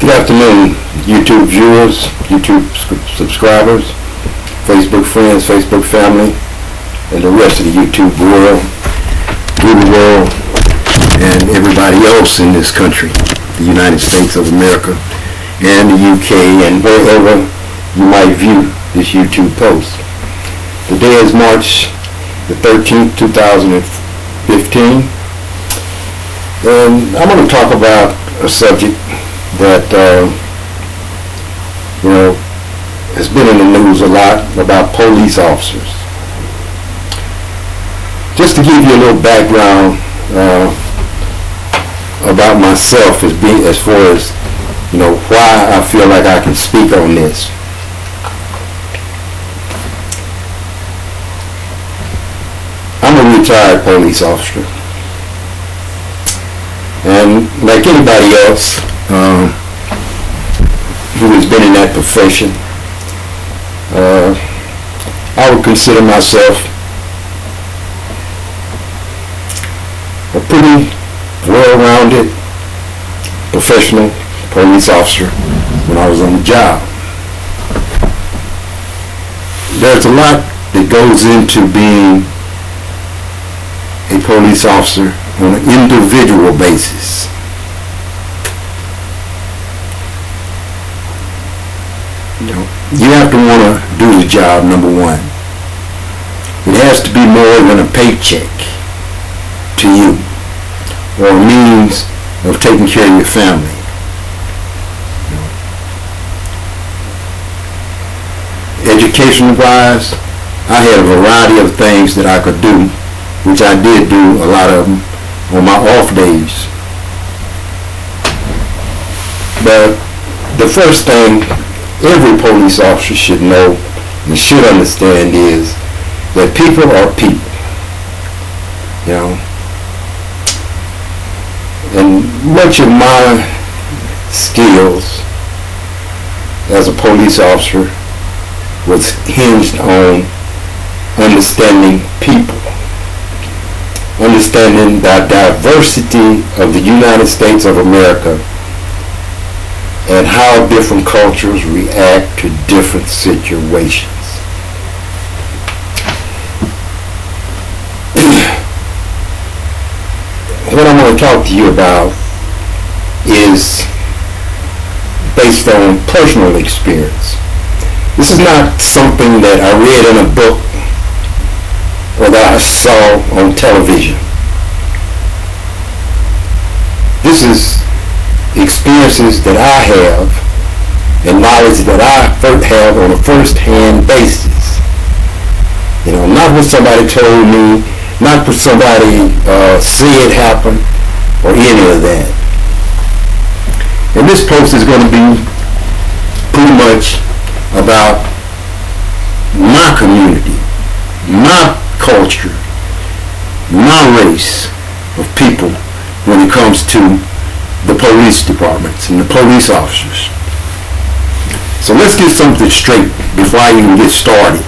Good afternoon, YouTube viewers, YouTube subscribers, Facebook friends, Facebook family, and the rest of the YouTube world, Google world, and everybody else in this country, the United States of America, and the UK, and wherever you might view this YouTube post. Today is March the 13th, 2015, and I'm going to talk about a subject that has been in the news a lot, about police officers. Just to give you a little background about myself, as far as why I feel like I can speak on this. I'm a retired police officer, and like anybody else who has been in that profession, I would consider myself a pretty well-rounded professional police officer when I was on the job. There's a lot that goes into being a police officer on an individual basis. You have to want to do the job, number one. It has to be more than a paycheck to you, or a means of taking care of your family. Education-wise, I had a variety of things that I could do, which I did do a lot of them on my off days. But the first thing every police officer should know and should understand is that people are people. And much of my skills as a police officer was hinged on understanding people, understanding the diversity of the United States of America and how different cultures react to different situations. What I'm going to talk to you about is based on personal experience. This is not something that I read in a book or that I saw on television. This is experiences that I have and knowledge that I have on a first-hand basis. Not what somebody told me, not what somebody said happened, or any of that. And this post is going to be pretty much about my community, my culture, my race of people when it comes to the police departments and the police officers. So let's get something straight before I even get started.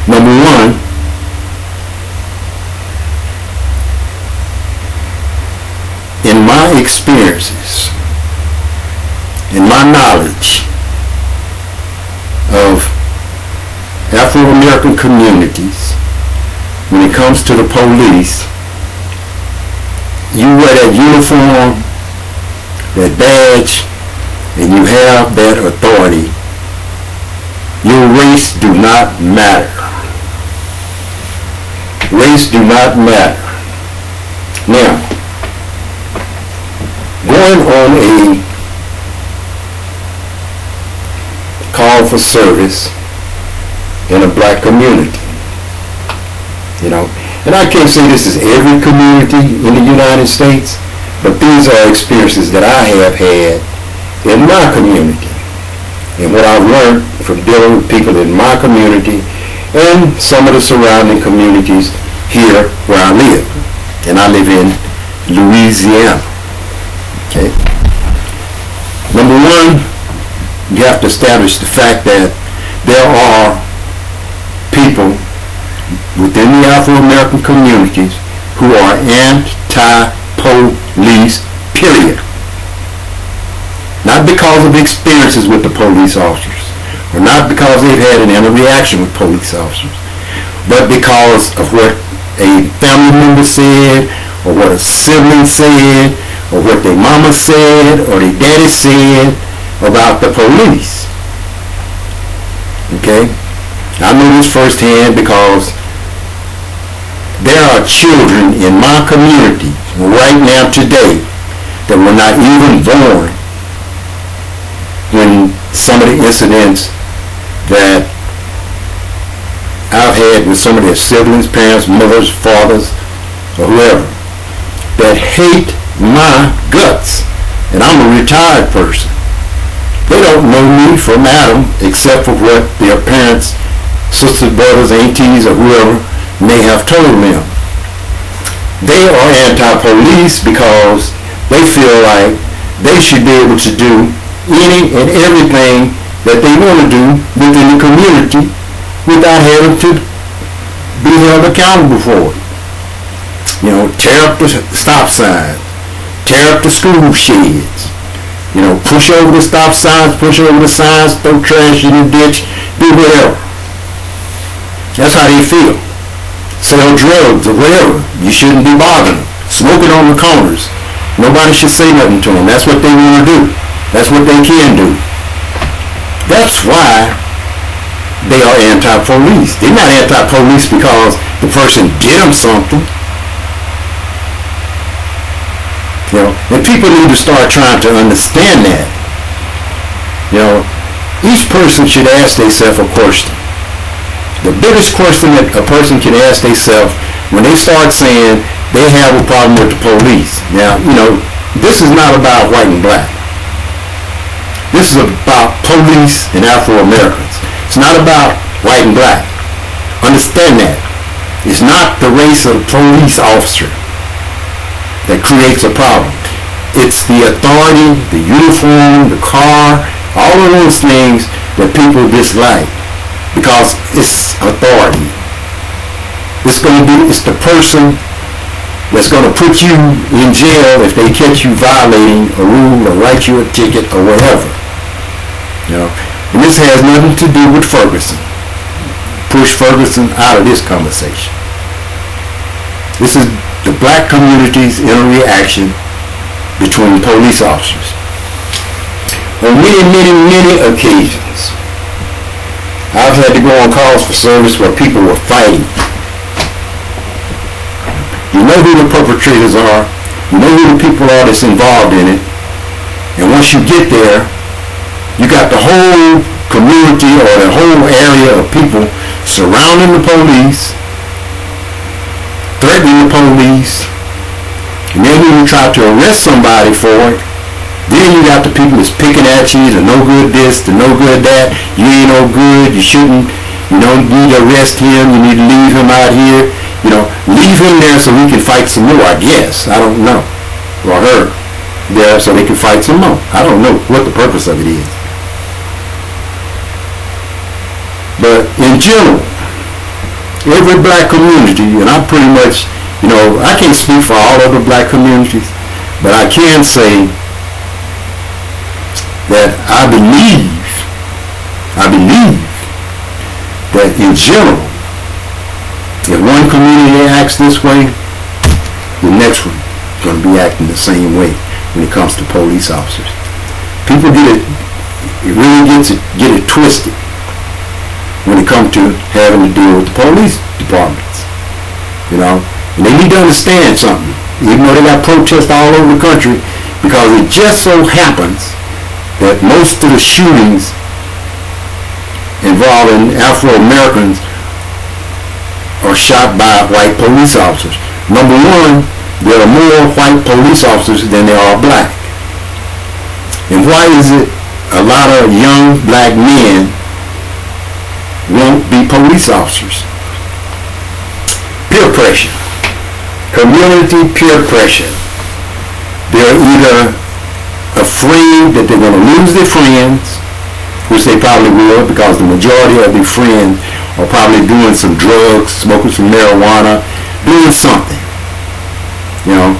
Number one, in my experiences, in my knowledge of Afro American communities, when it comes to the police, you wear that uniform, that badge, and you have that authority. Your race do not matter. Race do not matter. Now, going on a call for service in a black community, and I can't say this is every community in the United States, but these are experiences that I have had in my community and what I've learned from dealing with people in my community and some of the surrounding communities here where I live. And I live in Louisiana. Okay. Number one, you have to establish the fact that there are people within the Afro American communities who are anti-police, period. because of experiences with the police officers, or not because they've had an interaction with police officers, but because of what a family member said, or what a sibling said, or what their mama said, or their daddy said about the police. Okay? I know this firsthand because there are children in my community right now today that were not even born when some of the incidents that I've had with some of their siblings, parents, mothers, fathers, or whoever, that hate my guts. And I'm a retired person. They don't know me from Adam except for what their parents, sisters, brothers, aunties, or whoever may have told them. They are anti-police because they feel like they should be able to do any and everything that they want to do within the community without having to be held accountable for it. You know, tear up the stop signs, tear up the school sheds, you know, push over the stop signs, push over the signs, throw trash in the ditch, do whatever. That's how they feel. Sell drugs or whatever. You shouldn't be bothering them. Smoking on the corners. Nobody should say nothing to them. That's what they want to do. That's what they can do. That's why they are anti-police. They're not anti-police because the person did them something. You know, and people need to start trying to understand that. You know, each person should ask themselves a question. The biggest question that a person can ask themselves when they start saying they have a problem with the police. Now, you know, this is not about white and black. This is about police and Afro Americans. It's not about white and black. Understand that. It's not the race of the police officer that creates a problem. It's the authority, the uniform, the car, all of those things that people dislike because it's authority. It's the person that's going to put you in jail if they catch you violating a rule or write you a ticket or whatever. You know, and this has nothing to do with Ferguson. Push Ferguson out of this conversation. This is the black community's interaction between police officers. On many occasions, I've had to go on calls for service where people were fighting. You know who the perpetrators are. You know who the people are that's involved in it. And once you get there, you got the whole community or the whole area of people surrounding the police, threatening the police, and then when you try to arrest somebody for it, then you got the people that's picking at you, the no good this, the no good that, you ain't no good, you shouldn't, you don't need to arrest him, you need to leave him out here, you know, leave him there so we can fight some more, I guess, I don't know, or her there so they can fight some more. I don't know what the purpose of it is. But in general, every black community, and I pretty much, you know, I can't speak for all other black communities, but I can say that I believe that in general, if one community acts this way, the next one is going to be acting the same way when it comes to police officers. People get it twisted when it comes to having to deal with the police departments, you know, and they need to understand something, even though they got protests all over the country, because it just so happens that most of the shootings involving Afro Americans are shot by white police officers. Number one, there are more white police officers than there are black. And why is it a lot of young black men won't be police officers? Peer pressure. Community peer pressure. They're either afraid that they're going to lose their friends, which they probably will because the majority of their friends are probably doing some drugs, smoking some marijuana, doing something, you know.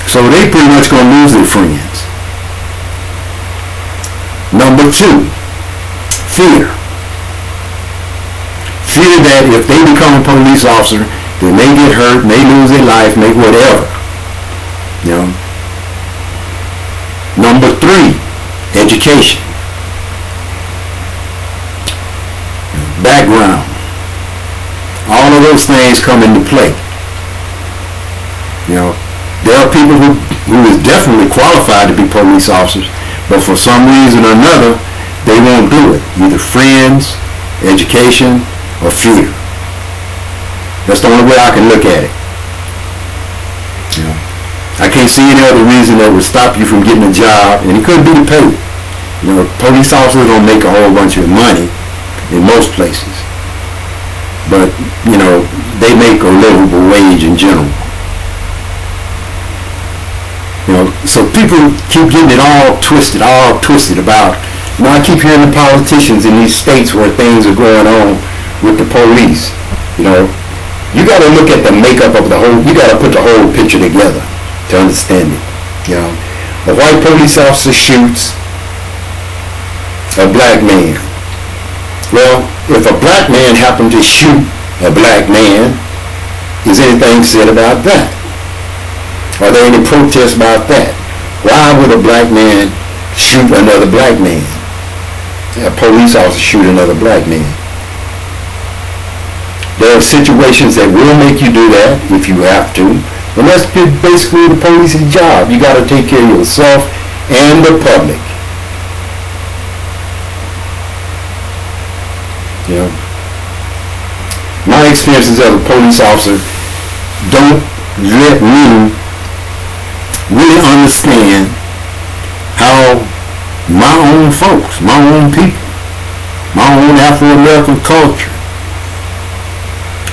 So they pretty much going to lose their friends. Number two, fear. Fear that if they become a police officer, they may get hurt, may lose their life, may whatever. You know. Number three, education. Background. All of those things come into play. You know, there are people who is definitely qualified to be police officers, but for some reason or another, they won't do it. Either friends, education, or fear. That's the only way I can look at it. You know, I can't see any other reason that would stop you from getting a job, and it could be the pay. You know, police officers don't make a whole bunch of money in most places, but you know, they make a livable wage in general. You know, so people keep getting it all twisted about. You know, I keep hearing the politicians in these states where things are going on with the police. You know, you got to look at the makeup of the whole. You got to put the whole picture together to understand it. You know, a white police officer shoots a black man. Well, if a black man happened to shoot a black man, is anything said about that? Are there any protests about that? Why would a black man shoot another black man? A police officer shoot another black man. There are situations that will make you do that if you have to. And that's basically the police's job. You got to take care of yourself and the public. You know, my experiences as a police officer don't let me really understand how my own folks, my own people, my own Afro American culture,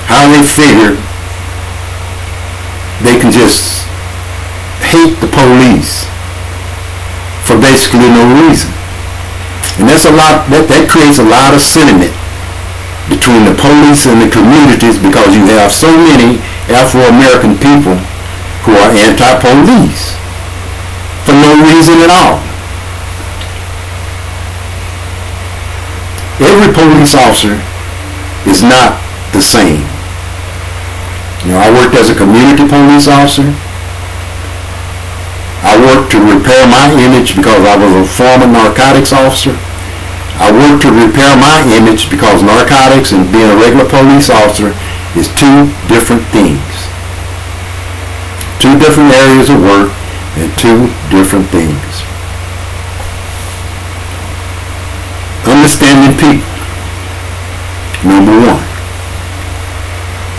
how they figure they can just hate the police for basically no reason. And that's a lot, that creates a lot of sentiment between the police and the communities, because you have so many Afro American people who are anti-police for no reason at all. Every police officer is not the same. You know, I worked as a community police officer. I worked to repair my image because I was a former narcotics officer. I worked to repair my image because narcotics and being a regular police officer is two different things. Two different areas of work and two different things. Understanding people. Number one.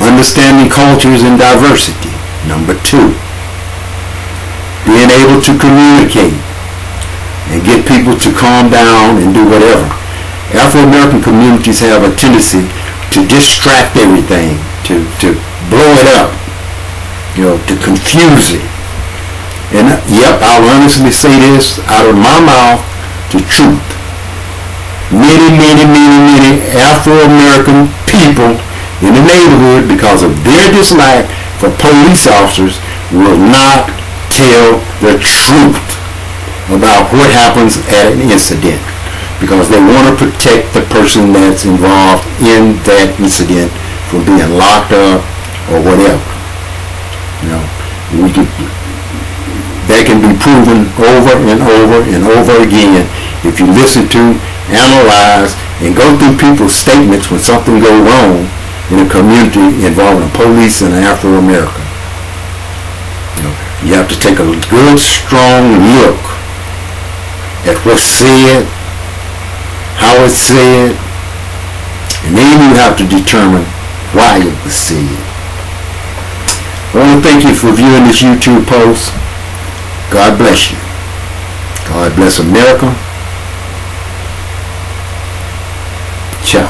Understanding cultures and diversity. Number two. Being able to communicate and get people to calm down and do whatever. Afro-American communities have a tendency to distract everything, to blow it up, you know, to confuse it. And yep, I'll honestly say this out of my mouth, the truth. Many Afro-American people in the neighborhood, because of their dislike for police officers, will not tell the truth about what happens at an incident, because they want to protect the person that's involved in that incident from being locked up or whatever. You know, that can be proven over and over and over again if you listen to, analyze, and go through people's statements when something goes wrong in a community involving a police and an Afro American. You have to take a good, strong look at what's said, how it's said, and then you have to determine why it was said. I want to thank you for viewing this YouTube post. God bless you. God bless America. Ciao.